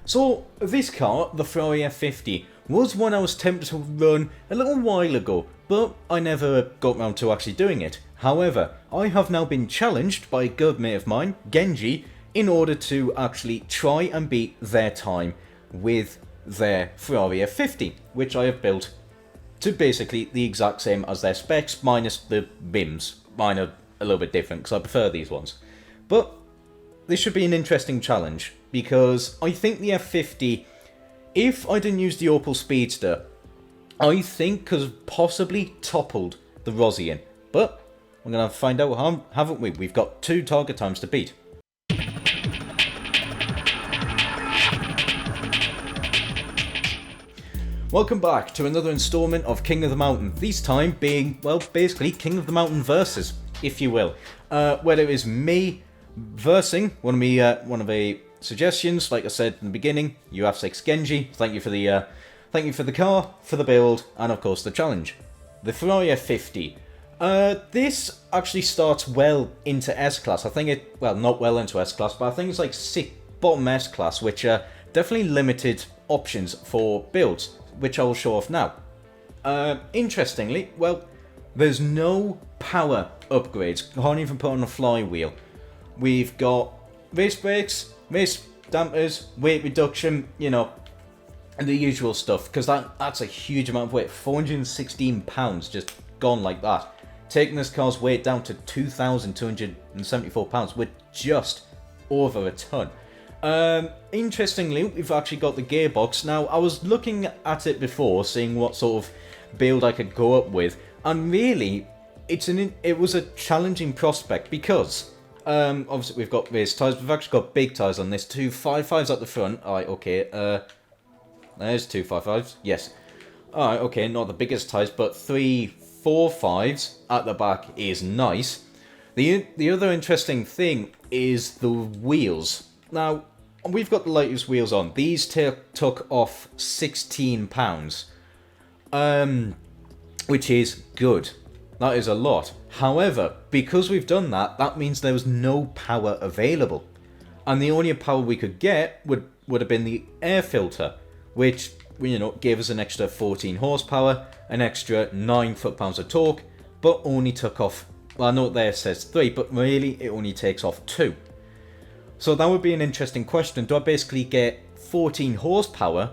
So this car, the Ferrari F50, was one I was tempted to run a little while ago, but I never got round to actually doing it. However, I have now been challenged by a good mate of mine, Genji, in order to actually try and beat their time with their Ferrari F50, which I have built to basically the exact same as their specs, minus the bims. Mine are a little bit different because I prefer these ones. But this should be an interesting challenge, because I think the F50, if I didn't use the Opel Speedster, I think could have possibly toppled the Rosian. But we're going to find out, how, haven't we? We've got 2 target times to beat. Welcome back to another installment of King of the Mountain, this time being, well, basically King of the Mountain versus, if you will. Whether it is me versing one of the suggestions, like I said in the beginning, UF6 Genji, thank you for the car, for the build, and of course the challenge. The Ferrari F50. This actually starts well into S-Class. I think it, well, not well into S-Class, but I think it's like bottom S-Class, which are definitely limited options for builds, which I will show off now. Interestingly, well, there's no power upgrades. Can't even put on a flywheel. We've got race brakes, race dampers, weight reduction, you know, and the usual stuff, because that's a huge amount of weight. 416 pounds just gone like that. Taking this car's weight down to 2,274 pounds with just over a ton. Interestingly, we've actually got the gearbox. Now, I was looking at it before, seeing what sort of build I could go up with, and really, it was a challenging prospect, because obviously we've got race tyres. We've actually got big tyres on this. 2 5.5s at the front. Alright, okay. There's 2 5.5s. Yes. Alright, okay. Not the biggest tyres, but 3 4.5s at the back is nice. The other interesting thing is the wheels. Now, we've got the latest wheels on. These took off £16, which is good. That is a lot. However, because we've done that, that means there was no power available. And the only power we could get would have been the air filter, which, you know, gave us an extra 14 horsepower, an extra 9 foot-pounds of torque, but only took off, well, I know there it says 3, but really it only takes off 2. So that would be an interesting question. Do I basically get 14 horsepower,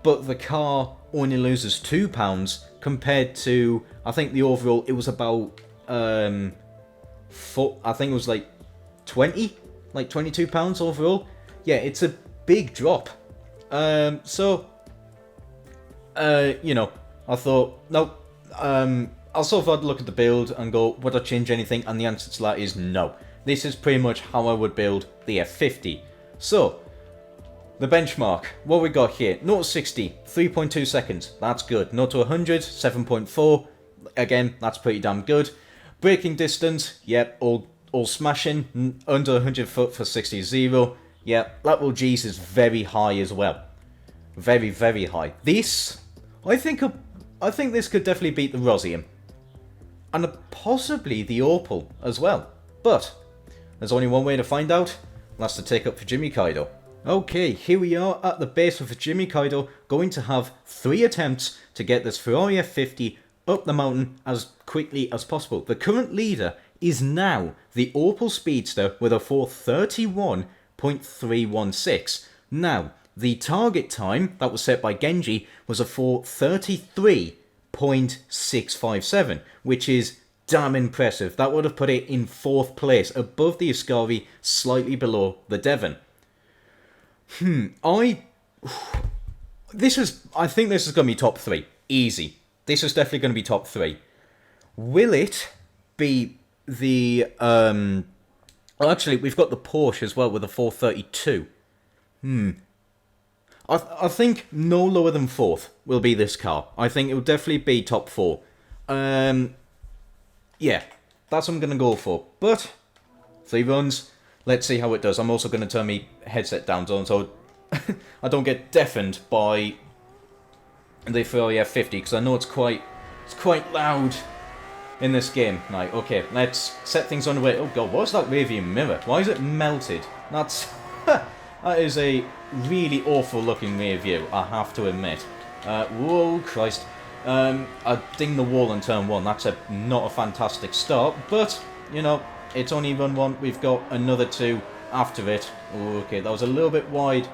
but the car only loses £2 compared to, I think the overall, it was about, I think it was like 20? Like £22 overall? Yeah, it's a big drop. You know, I thought, nope. I sort of had to look at the build and go, would I change anything? And the answer to that is no. This is pretty much how I would build the F50. So, the benchmark, what we got here, 0 to 60, 3.2 seconds, that's good. 0 to 100, 7.4, again, that's pretty damn good. Braking distance, yep, all smashing, under 100 foot for 60-0. Yep, lateral G's is very high as well. Very, very high. This, I think this could definitely beat the Rosian. And possibly the Opel as well. But there's only one way to find out, and that's to take up Fujimi Kaido. Okay, here we are at the base of Fujimi Kaido, going to have 3 attempts to get this Ferrari F50 up the mountain as quickly as possible. The current leader is now the Opel Speedster with a 4:31.316. Now, the target time that was set by Genji was a 4:33.657, which is damn impressive. That would have put it in 4th place, above the Ascari, slightly below the Devon. I think this is going to be top 3. Easy. This is definitely going to be top 3. Will it be the... well, actually, we've got the Porsche as well with a 4:32. I think no lower than 4th will be this car. I think it will definitely be top 4. Yeah, that's what I'm going to go for. But, 3 runs, let's see how it does. I'm also going to turn my headset down so I don't get deafened by the Ferrari F50, because I know it's quite loud in this game. Right, okay, let's set things on the way. Oh god, what's that rearview mirror? Why is it melted? That's That is a really awful looking rear view, I have to admit. Whoa, Christ. I dinged the wall on turn 1. That's not a fantastic start, but, you know, it's only run 1. We've got another 2 after it. Okay, that was a little bit wide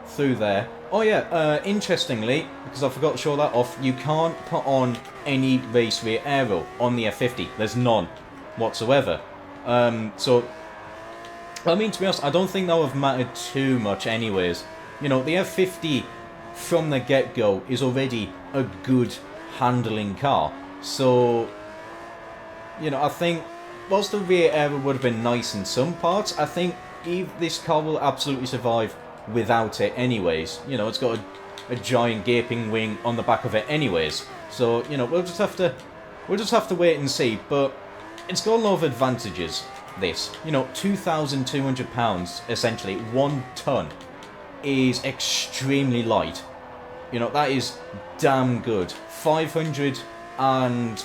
through there. Oh yeah, interestingly, because I forgot to show that off, you can't put on any race rear aero on the F50. There's none whatsoever. So, I mean, to be honest, I don't think that would have mattered too much anyways. You know, the F50 from the get-go is already a good handling car. So, you know, I think whilst the rear aero would have been nice in some parts, I think this car will absolutely survive without it anyways. You know, it's got a giant gaping wing on the back of it anyways. So, you know, we'll just have to wait and see, but it's got a lot of advantages, this. You know, 2,200 pounds, essentially, 1 ton, is extremely light. You know, that is damn good. 500 and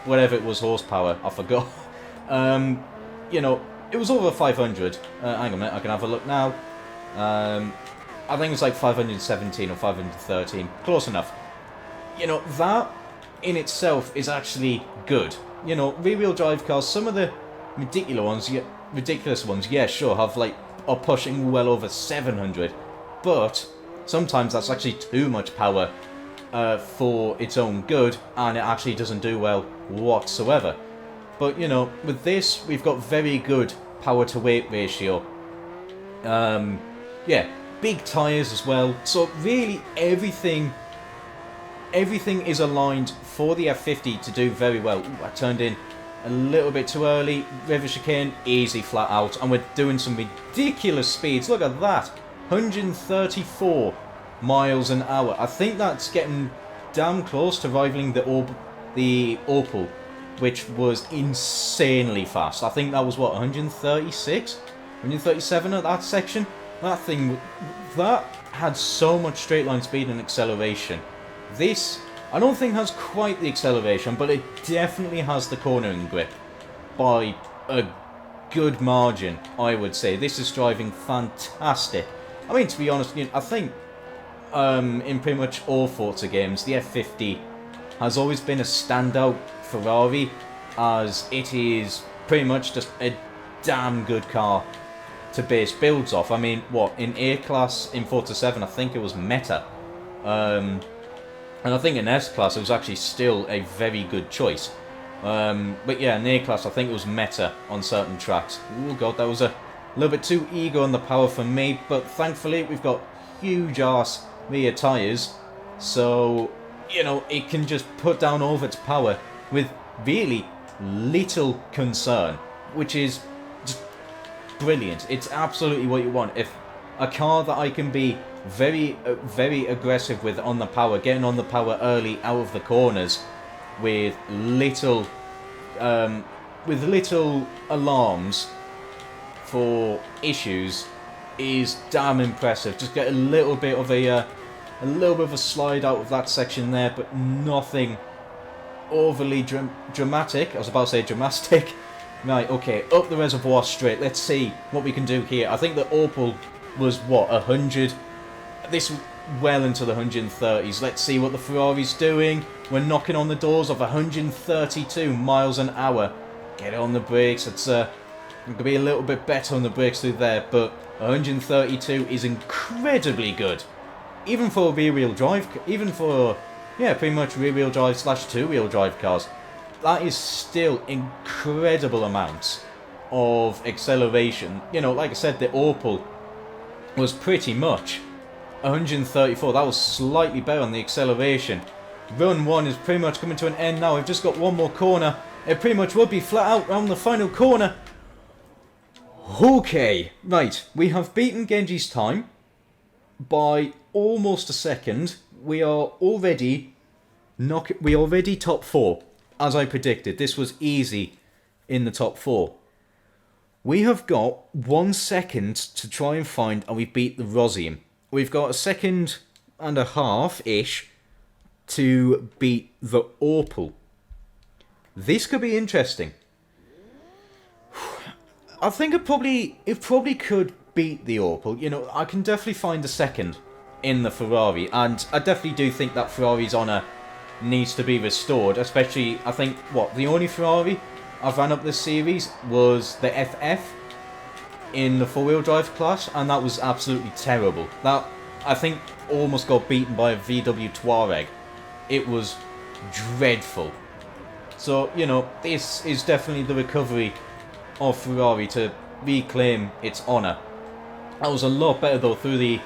whatever it was horsepower, I forgot. You know, it was over 500. Hang on a minute, I can have a look now. I think it's like 517 or 513. Close enough. You know, that in itself is actually good. You know, rear-wheel drive cars, some of the ridiculous ones, yeah, sure, are pushing well over 700. But sometimes that's actually too much power for its own good, and it actually doesn't do well whatsoever. But, you know, with this, we've got very good power-to-weight ratio. Yeah, big tyres as well. So really, everything is aligned for the F50 to do very well. Ooh, I turned in a little bit too early. River chicane, easy flat out. And we're doing some ridiculous speeds. Look at that. 134 miles an hour. I think that's getting damn close to rivaling the Opel, which was insanely fast. I think that was, what, 136? 137 at that section? That had so much straight line speed and acceleration. This, I don't think has quite the acceleration, but it definitely has the cornering grip by a good margin, I would say. This is driving fantastic. I mean, to be honest, you know, I think in pretty much all Forza games, the F50 has always been a standout Ferrari, as it is pretty much just a damn good car to base builds off. I mean, what, in A-Class in Forza 7, I think it was Meta. And I think in S-Class it was actually still a very good choice. But yeah, in A-Class I think it was Meta on certain tracks. Oh god, that was a little bit too eager on the power for me, but thankfully we've got huge arse rear tyres, so, you know, it can just put down all of its power with really little concern, which is just brilliant. It's absolutely what you want. If a car that I can be very aggressive with on the power, getting on the power early out of the corners with little alarms for issues, is damn impressive. Just get a little bit of a slide out of that section there, but nothing overly dramatic. I was about to say dramatic. Right, okay, up the reservoir straight. Let's see what we can do here. I think the Opel was, what, 100? This well into the 130s. Let's see what the Ferrari's doing. We're knocking on the doors of 132 miles an hour. Get it on the brakes. It's going to be a little bit better on the brakes through there, but 132 is incredibly good. Even for rear-wheel drive, even for, yeah, pretty much rear-wheel drive / two-wheel drive cars. That is still incredible amounts of acceleration. You know, like I said, the Opel was pretty much 134. That was slightly better on the acceleration. Run 1 is pretty much coming to an end now. We've just got one more corner. It pretty much will be flat out around the final corner. Okay, right. We have beaten Genji's time by almost a second. We are already top 4. As I predicted, this was easy in the top 4. We have got 1 second to try and find, and we beat the Rosium. We've got a second and a half-ish to beat the Opel. This could be interesting. I think it probably could beat the Opel, you know, I can definitely find a second in the Ferrari, and I definitely do think that Ferrari's honour needs to be restored, especially, I think, the only Ferrari I've ran up this series was the FF in the four-wheel drive class, and that was absolutely terrible. That, I think, almost got beaten by a VW Touareg. It was dreadful. So, you know, this is definitely the recovery of Ferrari to reclaim its honour. That was a lot better though through the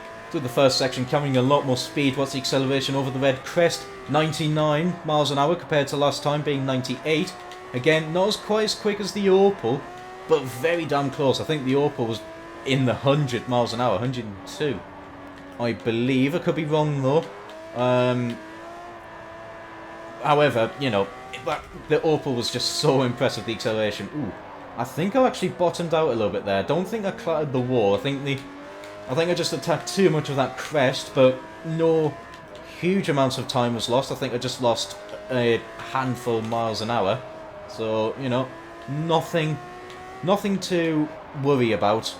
first section, carrying a lot more speed. What's the acceleration over the red crest? 99 miles an hour compared to last time being 98. Again, not as quite as quick as the Opel, but very damn close. I think the Opel was in the 100 miles an hour, 102. I believe. I could be wrong though. However, you know, the Opel was just so impressive, the acceleration. Ooh, I think I actually bottomed out a little bit there. I don't think I clattered the wall. I think I just attacked too much of that crest, but no huge amounts of time was lost. I think I just lost a handful of miles an hour. So, you know, nothing to worry about.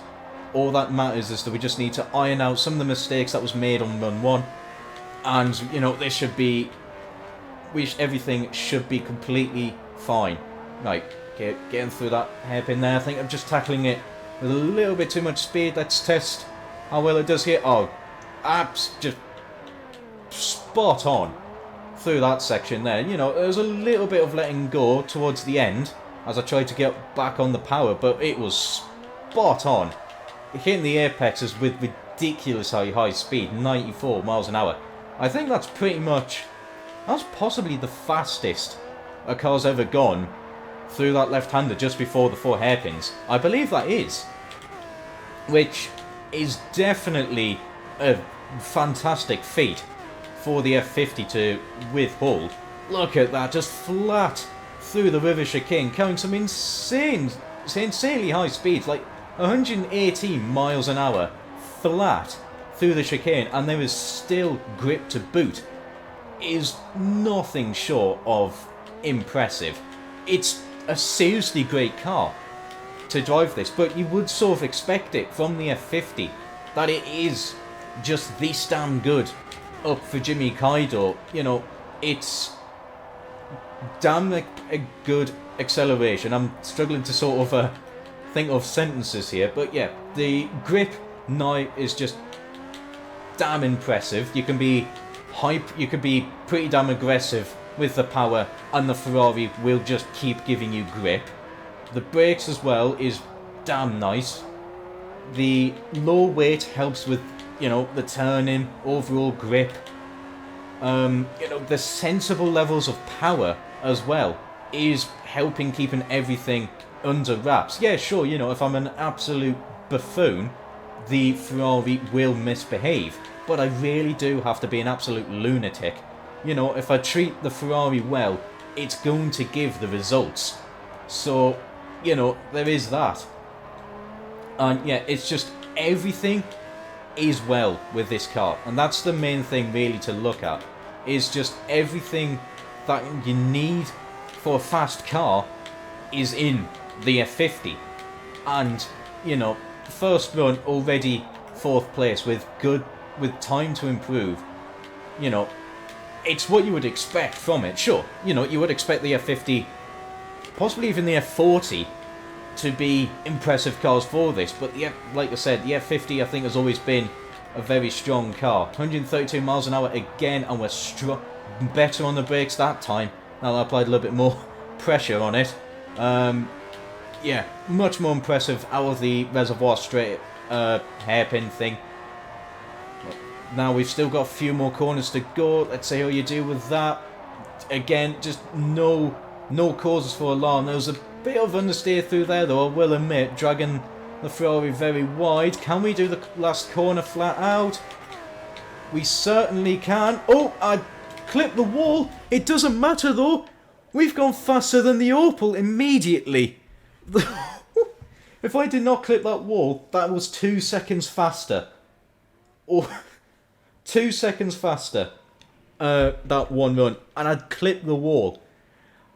All that matters is that we just need to iron out some of the mistakes that was made on run 1. And, you know, everything should be completely fine. Right, getting through that hairpin there. I think I'm just tackling it with a little bit too much speed. Let's test how well it does here. Oh, just spot on through that section there. You know, there was a little bit of letting go towards the end as I tried to get back on the power, but it was spot on. Hitting the apexes with ridiculously high speed, 94 miles an hour. I think that's possibly the fastest a car's ever gone through that left-hander just before the 4 hairpins. I believe that is. Which is definitely a fantastic feat for the F50 to withhold. Look at that, just flat through the river chicane, carrying some insanely high speeds, like 118 miles an hour, flat through the chicane, and there is still grip to boot. Is nothing short of impressive. It's a seriously great car to drive this, but you would sort of expect it from the F50 that it is just this damn good up Fujimi Kaido. You know, it's damn a good acceleration. I'm struggling to sort of think of sentences here, but yeah, the grip now is just damn impressive. You can be you could be pretty damn aggressive with the power, and the Ferrari will just keep giving you grip. The brakes as well is damn nice. The low weight helps with, you know, the turning, overall grip. You know, the sensible levels of power as well is helping keeping everything under wraps. Yeah, sure, you know, if I'm an absolute buffoon, the Ferrari will misbehave. But I really do have to be an absolute lunatic. You know, if I treat the Ferrari well, it's going to give the results. So, you know, there is that. And yeah, it's just everything is well with this car. And that's the main thing really to look at. Is just everything that you need for a fast car is in the F50. And, you know, first run already 4th place with time to improve. You know, it's what you would expect from it. Sure, you know, you would expect the F50, possibly even the F40, to be impressive cars for this. But yeah, like I said, the F50 I think has always been a very strong car. 132 miles an hour again, and we're better on the brakes that time. Now that I applied a little bit more pressure on it. Yeah, much more impressive out of the reservoir straight hairpin thing. Now we've still got a few more corners to go. Let's see how you do with that. Again, just no causes for alarm. There was a bit of understeer through there though, I will admit, dragging the Ferrari very wide. Can we do the last corner flat out? We certainly can. Oh, I clipped the wall. It doesn't matter though. We've gone faster than the Opel immediately. If I did not clip that wall, that was 2 seconds faster. Or 2 seconds faster. That one run. And I'd clipped the wall.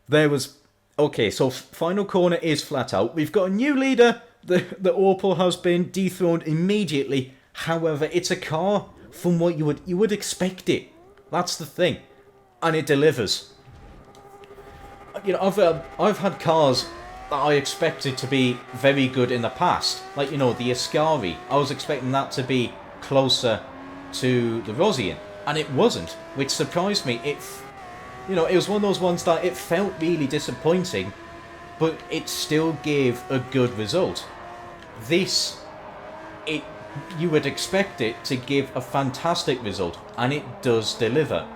There was... Okay, so final corner is flat out. We've got a new leader the Opel has been dethroned immediately. However, it's a car from what you would expect it. That's the thing, and it delivers. You know, I've had cars that I expected to be very good in the past, like, you know, the Ascari. I was expecting that to be closer to the Rosian, and it wasn't, which surprised me. You know, it was one of those ones that it felt really disappointing, but it still gave a good result. This, you would expect it to give a fantastic result, and it does deliver.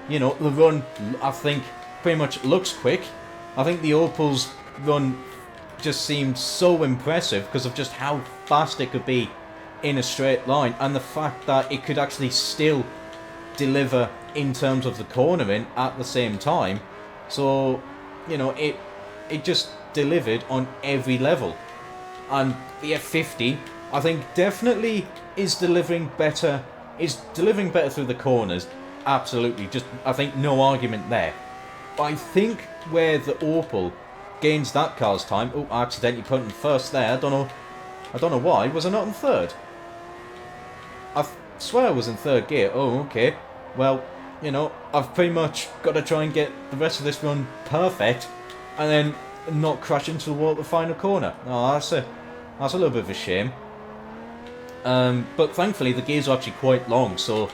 You know, the run, I think, pretty much looks quick. I think the Opel's run just seemed so impressive because of just how fast it could be in a straight line, and the fact that it could actually still deliver in terms of the cornering at the same time. So, you know, it just delivered on every level. And the F50, I think, definitely is delivering better through the corners. Absolutely, just, I think, no argument there. But I think where the Opel gains that car's time... Oh, I accidentally put in first there. I don't know why. Was I not in third? I swear I was in third gear. Oh, okay. Well, you know, I've pretty much got to try and get the rest of this run perfect, and then not crash into the wall at the final corner. Oh, that's a little bit of a shame. But thankfully the gears are actually quite long, so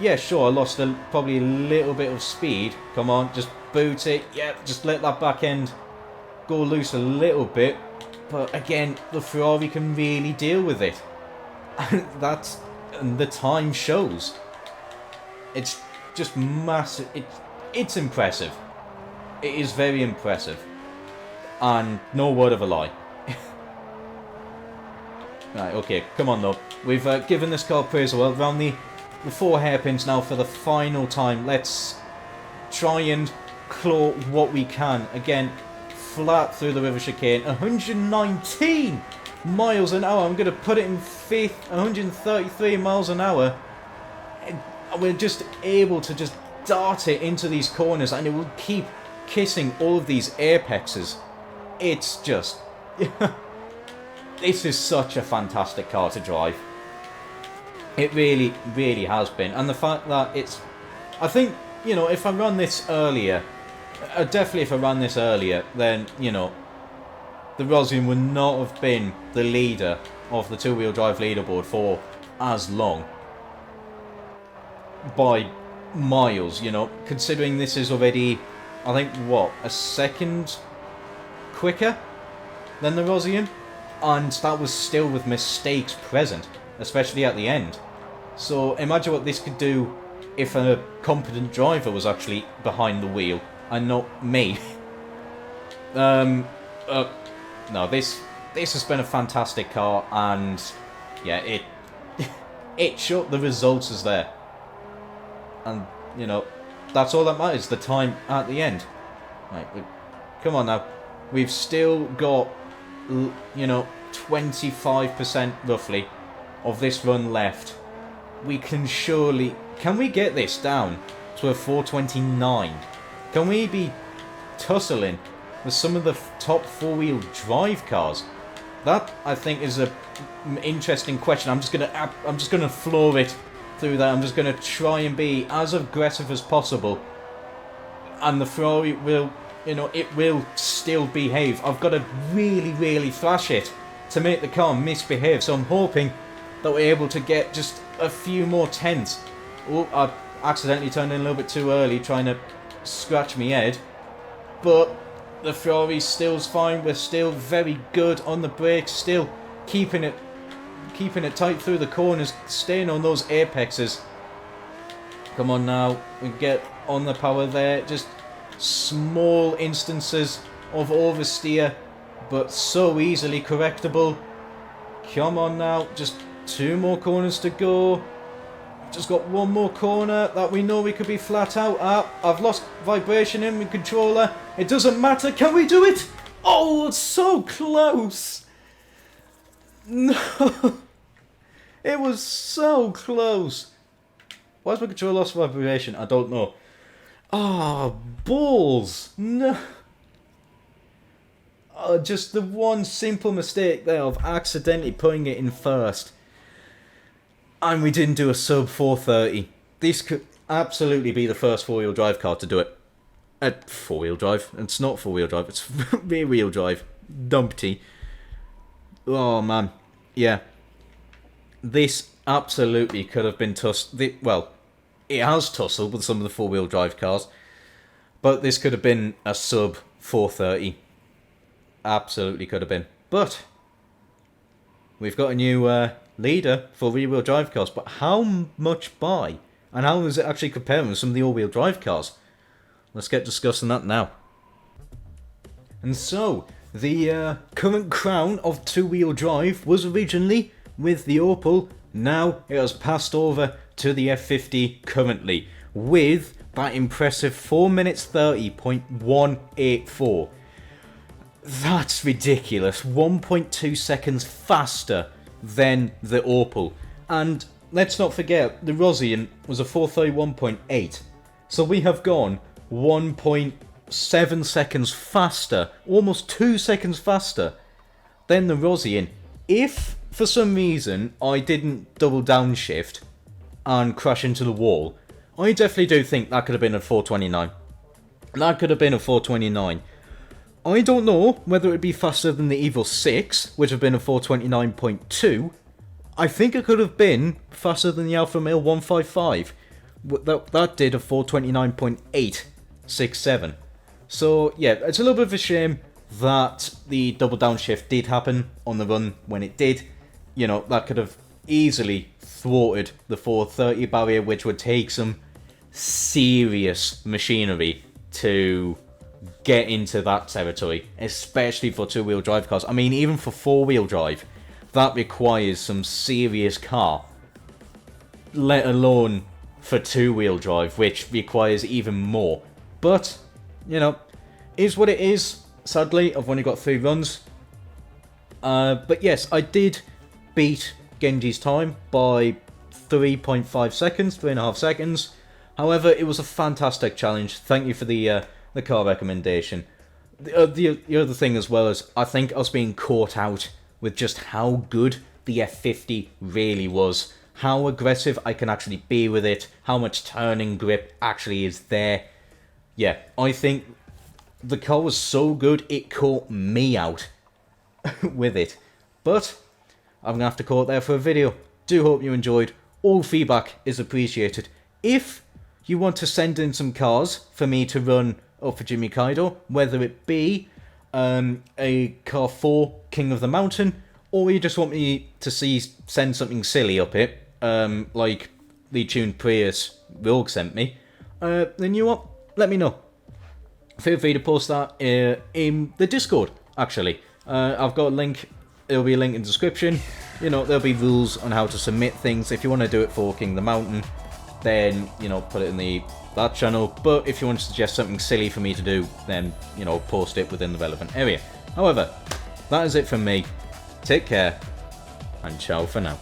yeah, sure, I lost probably a little bit of speed. Come on, just boot it. Yeah, just let that back end go loose a little bit. But again, the Ferrari can really deal with it. And the time shows. It's just massive. It's impressive. It is very impressive. And no word of a lie. Right, okay, come on though. We've given this car praise well. Around the 4 hairpins now for the final time. Let's try and claw what we can. Again, flat through the river chicane. 119 miles an hour. I'm going to put it in fifth. 133 miles an hour. And we're just able to just dart it into these corners, and it will keep kissing all of these apexes. It's just... This is such a fantastic car to drive. It really, really has been. And the fact that it's... I think, you know, if I run this earlier... definitely if I ran this earlier, then, you know, the Rosian would not have been the leader of the two-wheel drive leaderboard for as long. By miles, you know. Considering this is already, I think, what, a second quicker than the Rosian? And that was still with mistakes present, especially at the end. So imagine what this could do if a competent driver was actually behind the wheel and not me. No, this has been a fantastic car, and yeah, it showed the results is there. And, you know, that's all that matters, the time at the end. Right, come on now. We've still got, you know, 25% roughly of this run left. We can surely... Can we get this down to a 429? Can we be tussling with some of the top four-wheel drive cars? That, I think, is a interesting question. I'm just gonna floor it through that. I'm just gonna try and be as aggressive as possible, and the Ferrari will, you know, it will still behave. I've got to really, really flash it to make the car misbehave. So I'm hoping that we're able to get just a few more tenths. Oh, I accidentally turned in a little bit too early, trying to scratch me head. But the Ferrari still's fine. We're still very good on the brakes, still keeping it tight through the corners, staying on those apexes. Come on now, we get on the power there. Just small instances of oversteer, but so easily correctable. Come on now, just 2 more corners to go. Just got 1 more corner that we know we could be flat out at. I've lost vibration in my controller. It doesn't matter. Can we do it? Oh, it's so close. No. It was so close. Why is my controller lost vibration? I don't know. Ah, balls. No. Just the one simple mistake there of accidentally putting it in first. And we didn't do a sub 430. This could absolutely be the first four-wheel drive car to do it. Four-wheel drive. It's not four-wheel drive. It's rear-wheel drive. Dumpty. Oh, man. Yeah. This absolutely could have been well, it has tussled with some of the four-wheel drive cars. But this could have been a sub 430. Absolutely could have been. But we've got a new leader for rear-wheel drive cars. But how much by? And how is it actually comparing with some of the all-wheel drive cars? Let's get discussing that now. And so, the current crown of two-wheel drive was originally with the Opel. Now it has passed over to the F50 currently, with that impressive 4 minutes 30.184. That's ridiculous. 1.2 seconds faster than the Opel. And let's not forget, the Rosien was a 431.8. So we have gone 1.7 seconds faster, almost 2 seconds faster than the Rosien. If, for some reason, I didn't double downshift and crash into the wall, I definitely do think that could have been a 429. That could have been a 429. I don't know whether it would be faster than the Evo 6, which would have been a 429.2. I think it could have been faster than the Alfa Romeo 155. That did a 429.867. So, yeah, it's a little bit of a shame that the double downshift did happen on the run when it did. You know, that could have easily thwarted the 430 barrier, which would take some serious machinery to get into that territory, especially for two-wheel drive cars. I mean, even for four-wheel drive, that requires some serious car, let alone for two-wheel drive, which requires even more. But, you know, is what it is, sadly. I've only got 3 runs. But yes, I did beat Genji's time by 3.5 seconds, 3.5 seconds. However, it was a fantastic challenge. Thank you for the car recommendation. The other thing as well is, I think I was being caught out with just how good the F50 really was. How aggressive I can actually be with it. How much turning grip actually is there. Yeah, I think the car was so good, it caught me out with it. But I'm going to have to call it there for a video. Do hope you enjoyed. All feedback is appreciated. If you want to send in some cars for me to run up Fujimi Kaido, whether it be a car 4 King of the Mountain, or you just want me to send something silly up it, like the tuned Prius Rogue sent me, then you know what? Let me know. Feel free to post that in the Discord, actually. I've got a link. There'll be a link in the description. You know, there'll be rules on how to submit things. If you want to do it for King of the Mountain, then, you know, put it in that channel. But if you want to suggest something silly for me to do, then, you know, post it within the relevant area. However, that is it from me. Take care, and ciao for now.